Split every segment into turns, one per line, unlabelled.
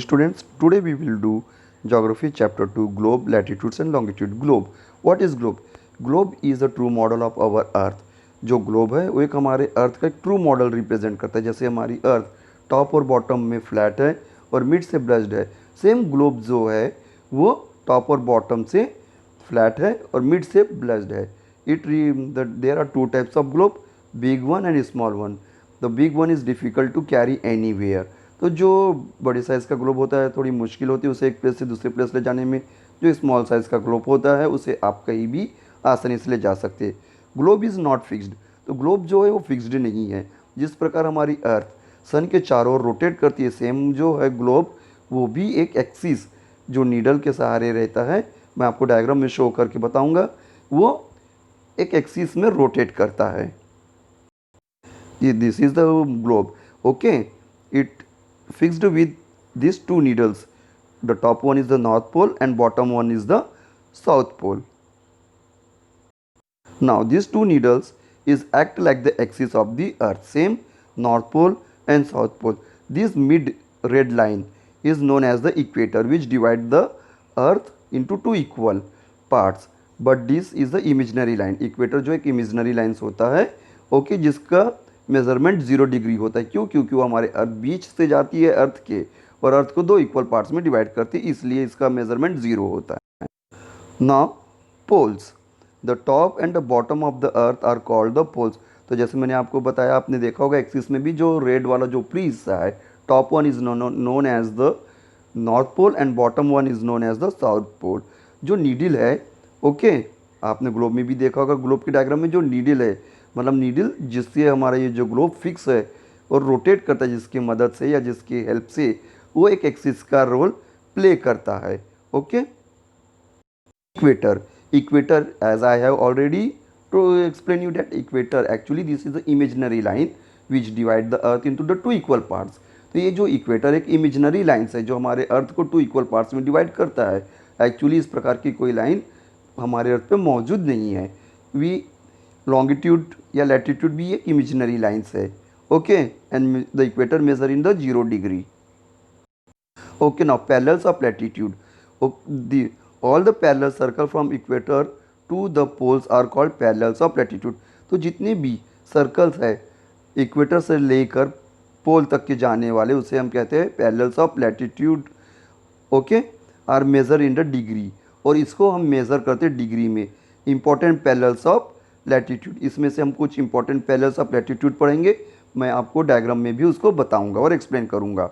Students, today we will do Geography Chapter 2 Globe, Latitudes and Longitude. Globe. What is globe? Globe is a true model of our earth. जो globe है वो एक हमारे अर्थ का एक true model represent करता है. जैसे हमारी अर्थ टॉप और बॉटम में फ्लैट है और मिड से ब्लस्ड है, सेम ग्लोब जो है वो टॉप और बॉटम से फ्लैट है और मिड से ब्लस्ड है. There are two types of globe, big one and small one. The big one is difficult to carry anywhere. तो जो बड़े साइज़ का ग्लोब होता है थोड़ी मुश्किल होती है उसे एक प्लेस से दूसरे प्लेस ले जाने में. जो स्मॉल साइज़ का ग्लोब होता है उसे आप कहीं भी आसानी से ले जा सकते हैं. Globe is not fixed. तो ग्लोब जो है वो फिक्स्ड नहीं है. जिस प्रकार हमारी अर्थ सन के चारों ओर रोटेट करती है, सेम जो है ग्लोब वो भी एक एक्सिस जो नीडल के सहारे रहता है, मैं आपको डायग्राम में शो करके बताऊंगा, वो एक एक्सिस में रोटेट करता है. This is the globe. Okay, it fixed with these two needles. The top one is the north pole and bottom one is the south pole. Now these two needles is act like the axis of the earth, same north pole and south pole. This mid red line is known as the equator, which divide the earth into two equal parts. But this is the imaginary line. Equator जो एक imaginary lines होता है, okay, जिसका measurement 0 degree होता है. क्यों? क्योंकि वो हमारे अर्थ बीच से जाती है अर्थ के और अर्थ को दो इक्वल पार्ट्स में डिवाइड करती है, इसलिए इसका मेज़रमेंट 0 होता है. Now poles. The top and the bottom of the earth are called the poles. तो जैसे मैंने आपको बताया, आपने देखा होगा एक्सिस में भी जो रेड वाला जो ऊपरी हिस्सा है, top one is known as the north pole and bottom one is known as the south pole. जो नीडल है, ओके, आपने ग्लोब में भी देखा होगा, ग्लोब के डायग्राम में जो नीडल है, मतलब नीडल जिससे हमारा ये जो ग्लोब फिक्स है और रोटेट करता है जिसकी मदद से या जिसकी हेल्प से, वो एक एक्सिस का रोल प्ले करता है. Okay. Equator. Equator, as I have already to explain you that equator actually this is the imaginary line which divide the earth into the two equal parts. तो ये जो equator एक imaginary lines है जो हमारे अर्थ को टू इक्वल पार्ट्स में divide करता है. एक्चुअली इस प्रकार की कोई लाइन हमारे अर्थ पे मौजूद नहीं है. वी लॉन्गिट्यूड या लैटिट्यूड भी एक इमेजिनरी लाइन्स है. Okay, and the equator measure in the 0 degree. Okay, now parallels of latitude. All the parallel circle from equator to the poles are called parallels of latitude. तो जितने भी circles है equator से लेकर पोल तक के जाने वाले, उसे हम कहते हैं parallels of latitude. Okay, are measure in the degree, और इसको हम मेज़र करते हैं डिग्री में. इंपॉर्टेंट पैरेलल्स ऑफ लैटिट्यूड, इसमें से हम कुछ इंपॉर्टेंट पैरेलल्स ऑफ लैटिट्यूड पढ़ेंगे. मैं आपको डायग्राम में भी उसको बताऊंगा और एक्सप्लेन करूंगा.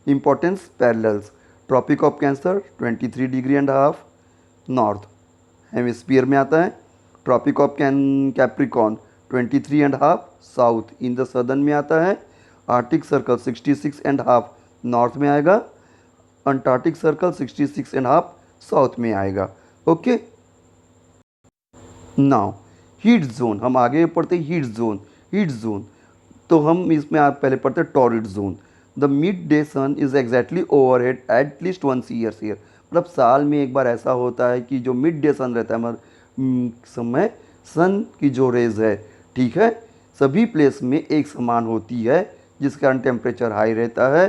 Importance parallels. Tropic of Cancer 23 degree and half north hemisphere में आता है. Tropic of Capricorn 23 and half south in the southern में आता है. Arctic circle 66 and half north में आएगा. Antarctic circle 66 and half south में आएगा. ओके. नाउ हीट जोन, हम आगे पढ़ते हैं हीट जोन. हीट जोन तो हम इसमें आप पहले पढ़ते हैं torrid zone. The mid day sun is exactly overhead at least once year. मतलब साल में एक बार ऐसा होता है कि जो मिड डे सन रहता है हमारे समय, सन की जो रेज है, ठीक है, सभी प्लेस में एक समान होती है, जिस कारण टेम्परेचर हाई रहता है.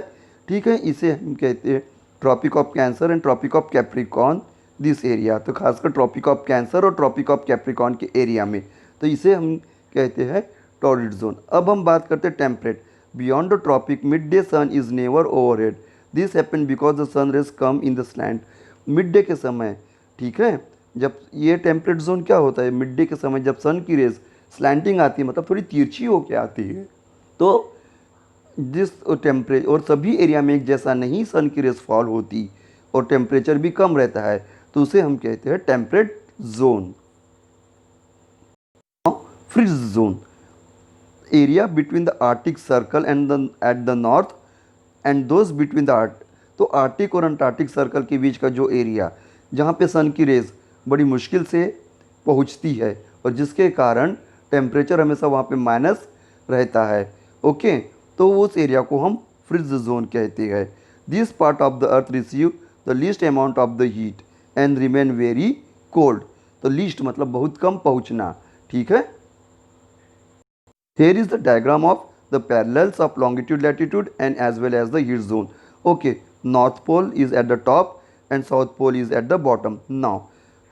ठीक है, इसे हम कहते हैं tropic of Cancer and tropic of Capricorn this area. तो खासकर ट्रॉपिक ऑफ कैंसर और ट्रॉपिक ऑफ कैप्रिकॉन के एरिया में, तो इसे हम कहते हैं टॉरिड जोन. अब हम बात करते हैं temperate. Beyond the tropic mid day sun is never overhead. This happen because the sun rays come in the slant. Mid day के समय, ठीक है, जब ये टेम्परेट जोन क्या होता है, मिड डे के समय जब सन की रेज स्लैंटिंग आती है, मतलब थोड़ी तिरछी होके आती है, तो जिस टेम्परेचर और सभी एरिया में एक जैसा नहीं सन की रेज फॉल होती और टेम्परेचर भी कम रहता है, तो उसे हम कहते हैं temperate zone. Freeze zone. Area between the Arctic circle and at the north and those between the तो आर्टिक और अंटार्कटिक सर्कल के बीच का जो एरिया जहाँ पे सन की रेज बड़ी मुश्किल से पहुँचती है और जिसके कारण टेम्परेचर हमेशा वहाँ पे माइनस रहता है. ओके, तो उस एरिया को हम फ्रीज जोन कहते हैं. This part of the earth receive the least amount of the heat and remain very cold. तो लीस्ट मतलब बहुत कम पहुँचना. ठीक है. Here is the diagram of the parallels of longitude latitude and as well as the heat zone. Okay, north pole is at the top and south pole is at the bottom. Now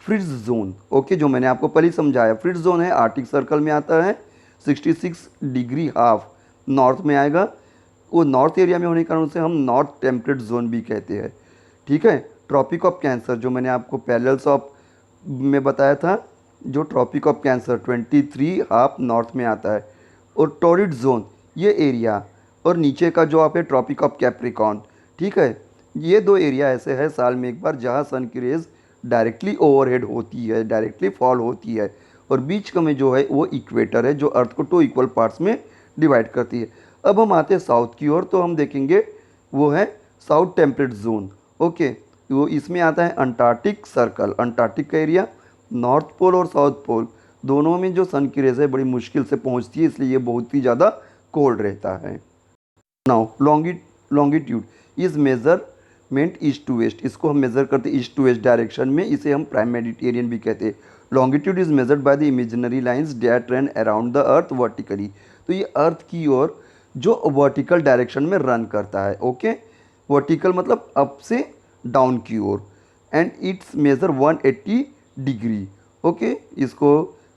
frigid zone, okay, जो मैंने आपको पहले समझाया, frigid zone है Arctic circle में आता है, 66 degree half north में आएगा. वो नॉर्थ एरिया में होने के कारण उसे हम नॉर्थ टेम्परेट जोन भी कहते हैं. ठीक है. ट्रॉपिक ऑफ कैंसर, जो मैंने आपको पैरेलल्स ऑफ में बताया था, जो tropic of Cancer 23 half north में आता है. और टोरिड जोन ये एरिया, और नीचे का जो आप है ट्रॉपिक ऑफ कैप्रिकॉन. ठीक है. ये दो एरिया ऐसे है साल में एक बार जहाँ सन की रेज डायरेक्टली ओवरहेड होती है, डायरेक्टली फॉल होती है. और बीच का में जो है वो इक्वेटर है, जो अर्थ को 2 इक्वल पार्ट्स में डिवाइड करती है. अब हम आते हैं साउथ की ओर, तो हम देखेंगे वो है साउथ टेम्परेट जोन. ओके. वो इसमें आता है अंटार्कटिक सर्कल, अंटार्कटिक का एरिया. नॉर्थ पोल और साउथ पोल दोनों में जो सन की रेज है बड़ी मुश्किल से पहुंचती है, इसलिए ये बहुत ही ज़्यादा कोल्ड रहता है. Now longitude is measurement east to west. इसको हम मेज़र करते हैं ईस्ट टू वेस्ट डायरेक्शन में. इसे हम प्राइम मेडिटेरियन भी कहते हैं. Longitude is measured by the imaginary lines that run around the earth vertically. तो ये अर्थ की ओर जो वर्टिकल डायरेक्शन में रन करता है. ओके. वर्टिकल मतलब अप से डाउन की ओर. And it's measure 180 degree. Okay. इसको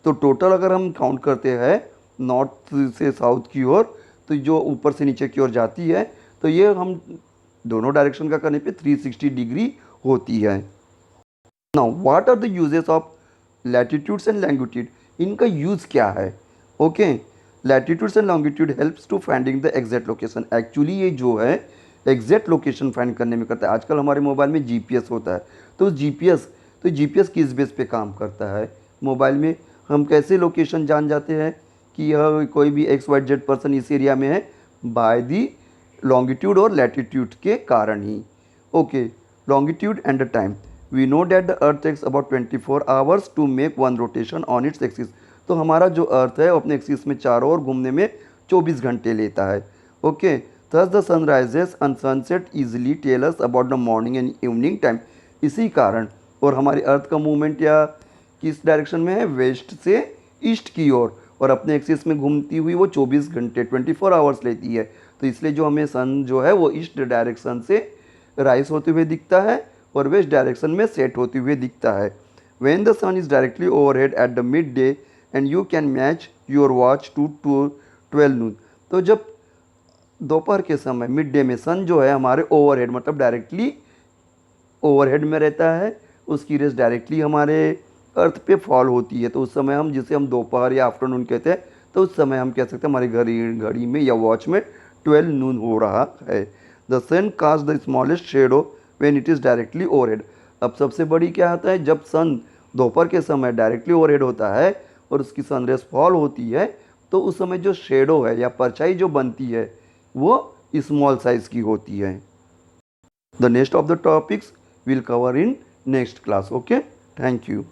तो टोटल अगर हम काउंट करते हैं नॉर्थ से साउथ की ओर, तो जो ऊपर से नीचे की ओर जाती है, तो ये हम दोनों डायरेक्शन का करने पे 360 डिग्री होती है. Now what are the uses of latitudes and longitude. इनका यूज़ क्या है. Okay. Latitudes and longitude helps to finding the exact location. Actually ये जो है एग्जैक्ट लोकेशन फाइंड करने में करता है. आजकल हमारे मोबाइल में जीपीएस होता है, तो जीपीएस किस बेस पे काम करता है. मोबाइल में हम कैसे लोकेशन जान जाते हैं कि यह कोई भी XYZ पर्सन इस एरिया में है, बाय दी लॉन्गिट्यूड और लैटिट्यूड के कारण ही. Okay. Longitude and the time. We know that the earth takes about 24 hours to make one rotation on its axis. तो हमारा जो अर्थ है अपने एक्सिस में चारों ओर घूमने में 24 घंटे लेता है. Okay. Thus the sunrises and sunset easily tell us about the morning and evening time. इसी कारण, और हमारी अर्थ का मूवमेंट या किस डायरेक्शन में है, वेस्ट से ईस्ट की ओर, और अपने एक्सिस में घूमती हुई वो 24 घंटे 24 आवर्स लेती है. तो इसलिए जो हमें सन जो है वो ईस्ट डायरेक्शन से राइज होते हुए दिखता है और वेस्ट डायरेक्शन में सेट होते हुए दिखता है. When the sun is directly overhead at the mid day and you can match your watch to 12 noon. तो जब दोपहर के समय मिड डे में सन जो है हमारे ओवरहेड मतलब डायरेक्टली ओवरहेड में रहता है, उसकी रेस डायरेक्टली हमारे अर्थ पे फॉल होती है. तो उस समय हम, जिसे हम दोपहर या आफ्टरनून कहते हैं, तो उस समय हम कह सकते हैं हमारी घड़ी में या वॉच में 12 नून हो रहा है. The sun cast the smallest shadow when it is directly overhead. अब सबसे बड़ी क्या आता है, जब सन दोपहर के समय डायरेक्टली ओवरहेड होता है और उसकी सनरेस फॉल होती है, तो उस समय जो शेडो है या परछाई जो बनती है वो स्मॉल साइज की होती है. The next of the topics will cover in next class. Okay. Thank you.